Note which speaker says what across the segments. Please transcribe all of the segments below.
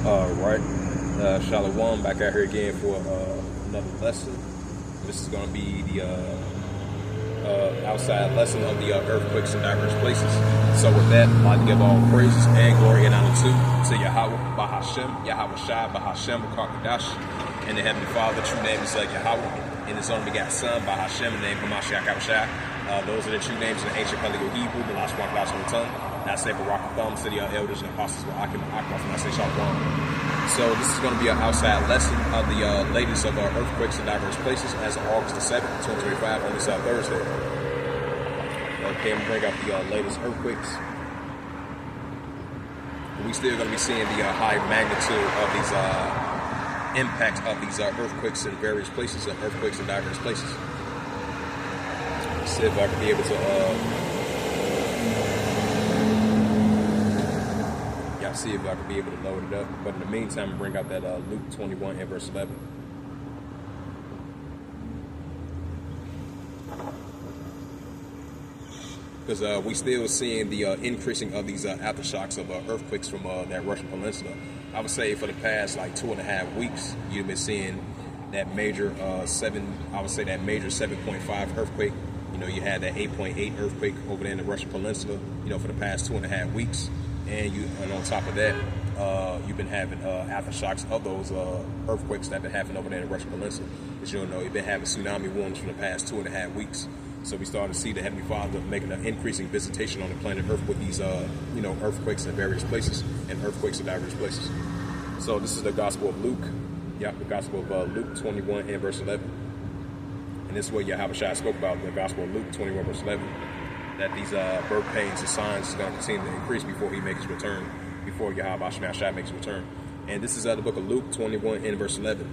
Speaker 1: Right. Shalom, back out here again for another lesson. This is going to be the outside lesson of the earthquakes in diverse places. So with that, I'd like to give all praises and glory and honor to Yahweh, Bahashem, Yahweh Shai, Bahashem, Kakadash, and the Heavenly Father. The true name is Yahweh, and His only begotten Son, Bahashem, the name Hamashiach Abishai. Those are the true names in the ancient Paleo Hebrew, the last one class on the tongue. I say for Rock Thumb, City of Elders and Apostles with Akim Akbar, and I say Shalom. So this is going to be an outside lesson of the latest of our earthquakes in diverse places as of August the 7th, 2025, on this Thursday. Okay, I'm going to bring up the latest earthquakes. We still going to be seeing the high magnitude of these impacts of these earthquakes in various places, earthquakes in diverse places. Let's see if I can be able to see if I can be able to load it up. But in the meantime, bring out that Luke 21 and verse 11. Because we still seeing the increasing of these aftershocks of earthquakes from that Russian peninsula. I would say for the past like 2.5 weeks, you've been seeing that major that major 7.5 earthquake. You know, you had that 8.8 earthquake over there in the Russian peninsula, you know, for the past 2.5 weeks. And on top of that, you've been having aftershocks of those earthquakes that have been happening over there in the Russian Peninsula. As you don't know, you've been having tsunami warnings for the past 2.5 weeks. So we started to see the Heavenly Father making an increasing visitation on the planet Earth with these, earthquakes in various places and earthquakes in diverse places. So this is the Gospel of Luke. Yeah, the Gospel of Luke 21 and verse 11. And this is what Yahweh Shai spoke about in the Gospel of Luke 21 verse 11. That these birth pains and signs is going to continue to increase before he makes his return, before Yahweh Shai makes his return. And this is the book of Luke 21 and verse 11.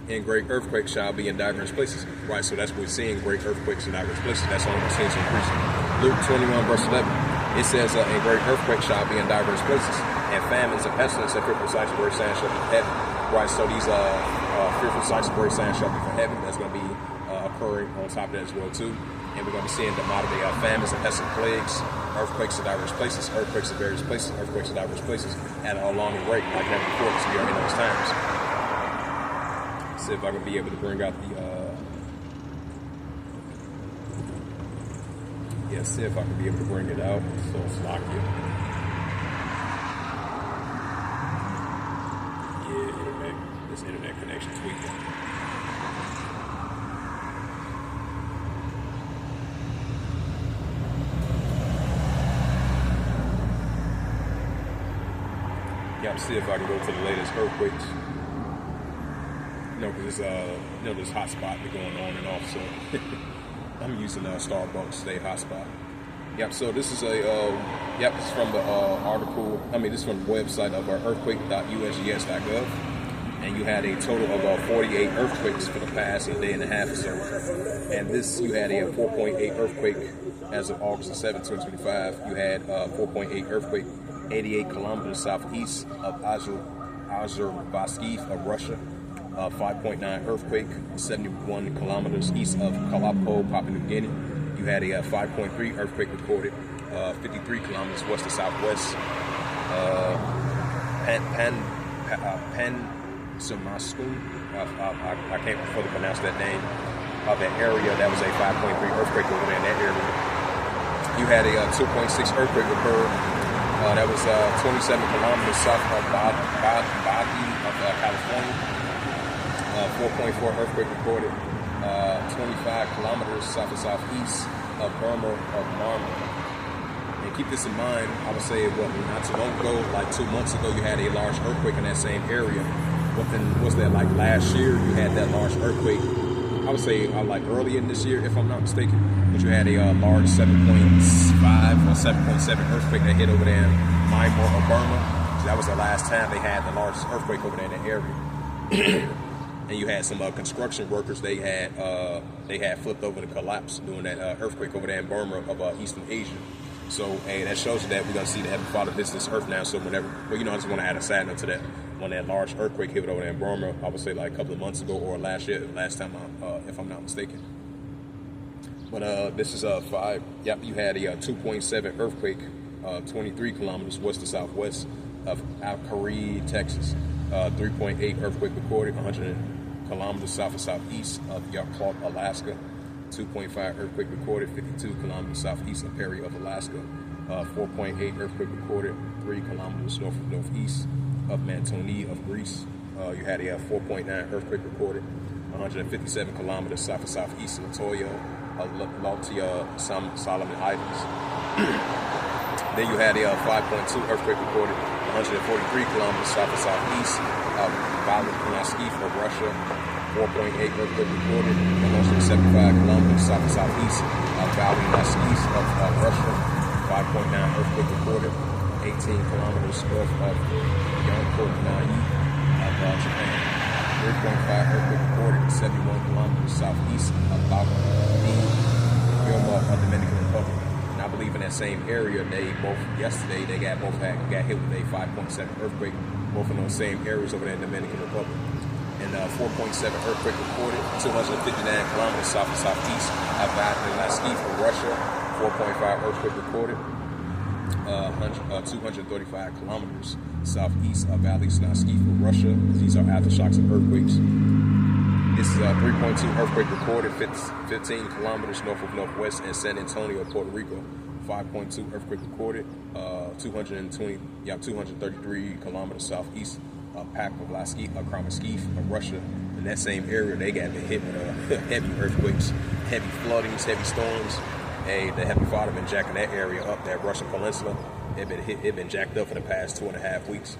Speaker 1: And great earthquakes shall be in diverse places. Right, so that's what we're seeing, great earthquakes in diverse places. That's all we're seeing increasing. Luke 21 verse 11, it says, and great earthquakes shall be in diverse places, and famines and pestilence and fearful sights of great signs shall be from heaven. Right, so these fearful sights of great signs shall be from heaven. That's going to be occurring on top of that as well too. And we're going to be seeing the modern day famines and pestilent plagues, earthquakes in diverse places, earthquakes in various places, earthquakes in diverse places at an alarming rate like never before, because we are in those times. See if I can be able to bring out the see if I can be able to bring it out. So it's locked here. Yeah, this internet connection tweaking. Yeah, see if I can go to the latest earthquakes. Because this hot spot be going on and off. So I'm using Starbucks Stay Hotspot. Yep. So this is this is from the article. This is from the website of earthquake.usgs.gov, and you had a total of 48 earthquakes for the past day and a half or so. And you had a 4.8 earthquake as of August the 7th, 2025. You had 4.8 earthquake 88 kilometers southeast of Azovsky of Russia. 5.9 earthquake 71 kilometers east of Kalapo, Papua New Guinea. You had a 5.3 earthquake recorded 53 kilometers west to southwest. Pensumaskun, I can't fully pronounce that name of that area. That was a 5.3 earthquake over there in that area. You had a 2.6 earthquake occur. That was 27 kilometers south of Baguio of California. 4.4 earthquake recorded 25 kilometers south and southeast of Burma of Myanmar. And keep this in mind, I would say not too long ago, like 2 months ago, you had a large earthquake in that same area. Was that like last year? You had that large earthquake. I would say like early in this year, if I'm not mistaken. But you had a large 7.5 or 7.7 earthquake that hit over there in Myanmar or Burma. So that was the last time they had the largest earthquake over there in that area. And you had some construction workers. They had flipped over to collapse during that earthquake over there in Burma of Eastern Asia. So, hey, that shows you that we're gonna see the Heavenly Father visit this earth now. So whenever, I just want to add a side note to that. When that large earthquake hit over there in Burma, I would say like a couple of months ago or last time, if I'm not mistaken. But this is 5. Yep, you had a 2.7 earthquake, 23 kilometers west to southwest of Alkari, Texas. 3.8 earthquake recorded 100 kilometers south of southeast of Clark, Alaska. 2.5 earthquake recorded 52 kilometers southeast of Perry of Alaska. 4.8 earthquake recorded 3 kilometers north of northeast of Mantoni of Greece. You had a 4.9 earthquake recorded 157 kilometers south of southeast of Latoya, Latia, Solomon Islands. Then you had a 5.2 earthquake recorded 143 kilometers south of southeast of Valdivia of Russia. 4.8 earthquake recorded 175 kilometers south of southeast of Valdivia of Russia. 5.9 earthquake recorded 18 kilometers north of Yonko-Nai of Japan. 3.5 earthquake recorded 71 kilometers southeast of Yoma of Dominican Republic. And I believe in that same area, they got hit with a 5.7 earthquake, both in those same areas over there in the Dominican Republic. And 4.7 earthquake recorded 259 kilometers south and southeast of Valdivia of Russia. 4.5 earthquake recorded 235 kilometers southeast of Valdivia of Russia. These are aftershocks of earthquakes. This is a 3.2 earthquake recorded 15 kilometers north of northwest in San Antonio, Puerto Rico. 5.2 earthquake recorded 233 kilometers southeast of Pavlovsky, Kramaskiv of Russia. In that same area, they got hit with heavy earthquakes, heavy floodings, heavy storms. Hey, the heavy father been jacking that area up, that Russian peninsula. It been jacked up for the past 2.5 weeks.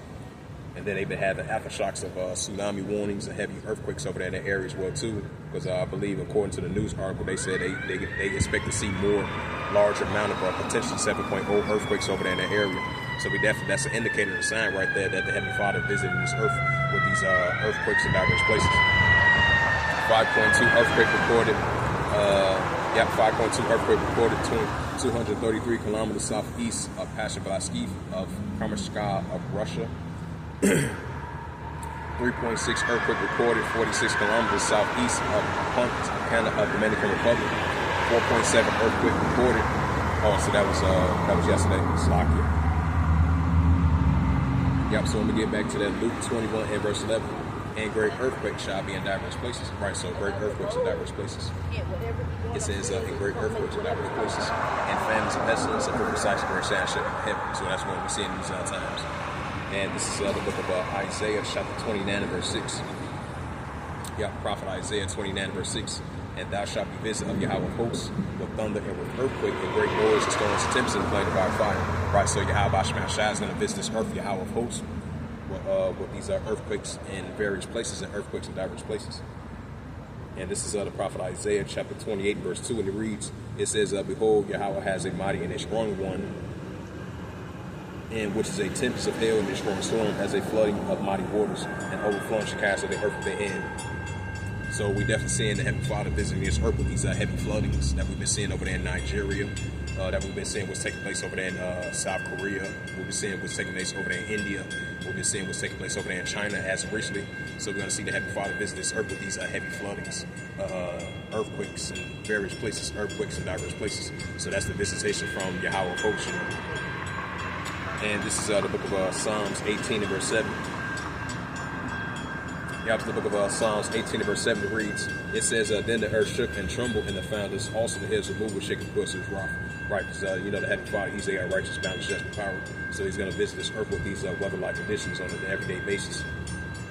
Speaker 1: And then they've been having aftershocks of tsunami warnings and heavy earthquakes over there in that area as well too. Because I believe, according to the news article, they said they expect to see more larger amount of potentially 7.0 earthquakes over there in that area. So that's an indicator, a sign right there that the heavy father visiting this earth with these earthquakes in diverse places. 5.2 earthquake recorded. 5.2 earthquake recorded 233 kilometers southeast of Pavlovsky of Kramaskiv of Russia. 3.6 earthquake recorded 46 kilometers southeast of Punta of Dominican Republic. 4.7 earthquake recorded. Oh, so that was yesterday. Slovakia. Yep. So I'm gonna get back to that Luke 21 and verse 11. And great earthquakes shall be in diverse places. Right. So great earthquakes in diverse places. It says in great earthquakes in diverse places, and famines and pestilence, and for precise great signs shall be in heaven. So that's what we're seeing in these times. And this is the book of Isaiah, chapter 29 and verse 6. Prophet Isaiah 29 and verse 6. And thou shalt be visited of Yahweh of hosts with thunder and with earthquake and great noise and storms and tempests and flame of our fire. Right, so Yahweh Shemashai is going to visit this earth, Yahweh of hosts, with these earthquakes in various places and earthquakes in diverse places. And this is the prophet Isaiah, chapter 28, verse 2, and it reads, it says, behold, Yahweh has a mighty and a strong one, and which is a tempest of hail and a strong storm, as a flooding of mighty waters, and overflowing shall cast of the earth with their hand. So we definitely seeing the Heavenly Father visiting this earth with these heavy floodings that we've been seeing over there in Nigeria, that we've been seeing what's taking place over there in South Korea. We've been seeing what's taking place over there in India. We've been seeing what's taking place over there in China as of recently. So we're going to see the Heavenly Father visit this earth with these heavy floodings, earthquakes in various places, earthquakes in diverse places. So that's the visitation from Yahweh of hosts. And this is the book of Psalms 18 and verse 7. The book of Psalms 18 and verse 7 reads, it says, then the earth shook and trembled, and the founders also the heads were moved with shaking because of his wrath. Right, because the Heavenly Father, he's a righteous, boundless, just power. So he's going to visit this earth with these weather-like conditions on an everyday basis.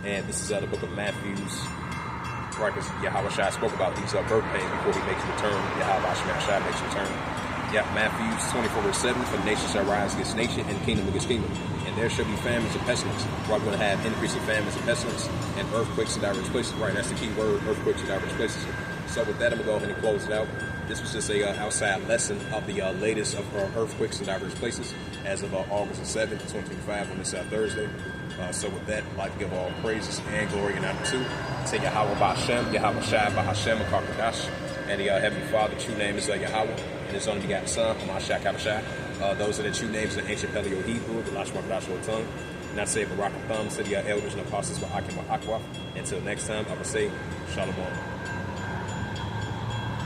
Speaker 1: And this is the book of Matthew. Right, because Yahweh Shai spoke about these birth pains before he makes return. Yahweh Shai makes return. Matthew 24 verse 7, for nation shall rise against nation and kingdom against kingdom. And there shall be famines and pestilence. Right, we're going to have increasing famines and pestilence and earthquakes in diverse places. Right, that's the key word, earthquakes in diverse places. So with that, I'm going to go ahead and close it out. This was just a outside lesson of the latest of earthquakes in diverse places as of August 7th, 2025 on this Thursday. So with that, I'd like to give all praises and glory and honor to Yahweh Ba'Hashem, Yahweh Shai Ba'Hashem, Akakadash, and the Heavenly Father. True name is Yahweh, and His only begotten Son, Hamashah Kabashai. Those are the true names in the ancient Paleo-Hebrew, the Lashma Kadashwa tongue. And I say Barak Thumb to the elders and apostles, Ba'akim Ba'akwaf. Until next time, I will say Shalom.